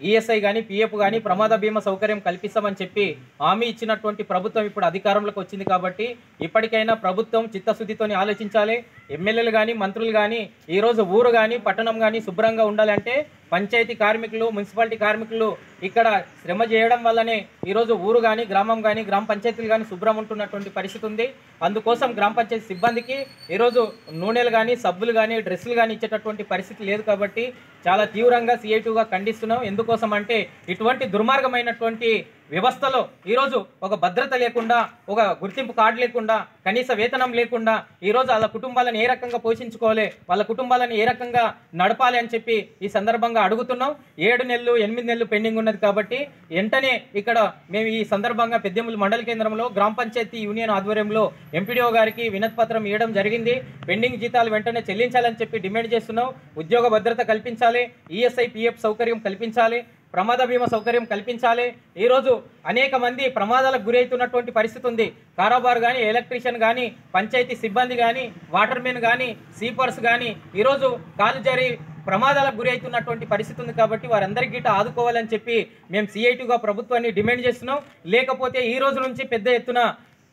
ఈఎస్ఐ కానీ పిఎఫ్ కానీ ప్రమాద బీమా సౌకర్యం కల్పిస్తామని చెప్పి హామీ ఇచ్చినటువంటి ప్రభుత్వం ఇప్పుడు అధికారంలోకి వచ్చింది. కాబట్టి ఇప్పటికైనా ప్రభుత్వం చిత్తశుద్ధితో ఆలోచించాలి. ఎమ్మెల్యేలు కానీ మంత్రులు కానీ ఈరోజు ఊరు కానీ పట్టణం కానీ శుభ్రంగా ఉండాలంటే పంచాయతీ కార్మికులు, మున్సిపాలిటీ కార్మికులు ఇక్కడ శ్రమ చేయడం వల్లనే ఈరోజు ఊరు కానీ గ్రామం కానీ గ్రామ పంచాయతీలు కానీ శుభ్రం ఉంటున్నటువంటి పరిస్థితి ఉంది. అందుకోసం గ్రామ పంచాయతీ సిబ్బందికి ఈరోజు నూనెలు కానీ, సబ్బులు కానీ, డ్రెస్సులు కానీ ఇచ్చేటటువంటి పరిస్థితి లేదు. కాబట్టి చాలా తీవ్రంగా సిఐటిగా ఖండిస్తున్నాం. ఎందుకోసం అంటే ఇటువంటి దుర్మార్గమైనటువంటి వ్యవస్థలో ఈరోజు ఒక భద్రత లేకుండా, ఒక గుర్తింపు కార్డు లేకుండా, కనీస వేతనం లేకుండా ఈరోజు వాళ్ళ కుటుంబాలను ఏ రకంగా పోషించుకోవాలి, వాళ్ళ కుటుంబాలను ఏ రకంగా నడపాలి అని చెప్పి ఈ సందర్భంగా అడుగుతున్నాం. 7 నెలలు 8 నెలలు పెండింగ్ ఉన్నది. కాబట్టి వెంటనే ఇక్కడ మేము ఈ సందర్భంగా పెద్దెముల్ మండల కేంద్రంలో గ్రామ పంచాయతీ యూనియన్ ఆధ్వర్యంలో ఎంపీడీఓ గారికి వినతి పత్రం ఇవ్వడం జరిగింది. పెండింగ్ జీతాలు వెంటనే చెల్లించాలని చెప్పి డిమాండ్ చేస్తున్నాం. ఉద్యోగ భద్రత కల్పించాలి, ఈఎస్ఐ పిఎఫ్ సౌకర్యం కల్పించాలి, ప్రమాద బీమా సౌకర్యం కల్పించాలి. ఈరోజు అనేక మంది ప్రమాదాలకు గురి అవుతున్నటువంటి పరిస్థితి ఉంది. కారోబార్ కానీ, ఎలక్ట్రీషియన్ కానీ, పంచాయతీ సిబ్బంది కానీ, వాటర్మెన్ కానీ, స్వీపర్స్ కానీ ఈరోజు కాలు జారి ప్రమాదాలకు గురి అవుతున్నటువంటి పరిస్థితి ఉంది. కాబట్టి వారందరికీ గిట్ట ఆదుకోవాలని చెప్పి మేము సిఐటిగా ప్రభుత్వాన్ని డిమాండ్ చేస్తున్నాం. లేకపోతే ఈ రోజు నుంచి పెద్ద ఎత్తున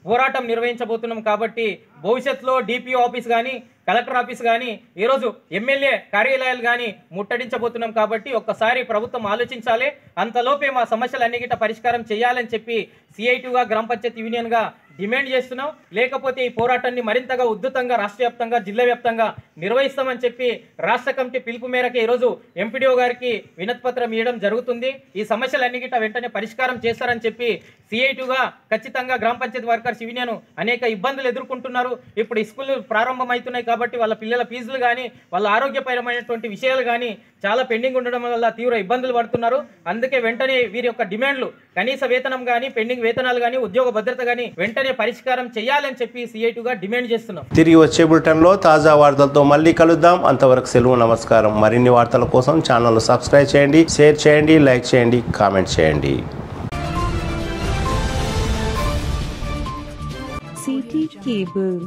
పోరాటం నిర్వహించబోతున్నాం. కాబట్టి భవిష్యత్తులో డిపిఓ ఆఫీస్ కానీ, కలెక్టర్ ఆఫీస్ కానీ, ఈరోజు ఎమ్మెల్యే కార్యాలయాలు కానీ ముట్టడించబోతున్నాం. కాబట్టి ఒక్కసారి ప్రభుత్వం ఆలోచించాలి. అంతలోపే మా సమస్యలన్నీ గిట్ట పరిష్కారం చేయాలని చెప్పి సిఐటిగా గ్రామ పంచాయతీ యూనియన్గా డిమాండ్ చేస్తున్నాం. లేకపోతే ఈ పోరాటాన్ని మరింతగా ఉద్ధృతంగా రాష్ట్ర వ్యాప్తంగా, జిల్లా వ్యాప్తంగా నిర్వహిస్తామని చెప్పి రాష్ట్ర కమిటీ పిలుపు మేరకు ఈరోజు ఎంపీడీఓ గారికి వినతి పత్రం ఇవ్వడం జరుగుతుంది. ఈ సమస్యలన్నీ గిట్ట వెంటనే పరిష్కారం చేస్తారని చెప్పి సిఐటిగా ఖచ్చితంగా గ్రామ పంచాయతీ వర్కర్స్ యూనియన్ అనేక ఇబ్బందులు ఎదుర్కొంటున్నారు. ఇప్పుడు స్కూళ్ళు ప్రారంభమవుతున్నాయి కాబట్టి వాళ్ళ పిల్లల ఫీజులు కానీ, వాళ్ళ ఆరోగ్యపరమైనటువంటి విషయాలు కానీ చాలా పెండింగ్ ఉండడం వల్ల తీవ్ర ఇబ్బందులు పడుతున్నారు. అందుకే వెంటనే వీరి యొక్క డిమాండ్లు కనీస వేతనం కానీ, పెండింగ్ వేతనాలు కానీ, ఉద్యోగ భద్రత కానీ వెంటనే పరిష్కారం చేయాలని చెప్పి సిఐటిగా డిమాండ్ చేస్తున్నాం. తిరిగి వచ్చే బులెటిన్లో తాజా వార్తలతో మళ్ళీ కలుద్దాం. అంతవరకు సెలవు, నమస్కారం. మరిన్ని వార్తల కోసం ఛానల్ సబ్స్క్రైబ్ చేయండి, షేర్ చేయండి, లైక్ చేయండి, కామెంట్ చేయండి. CT Cable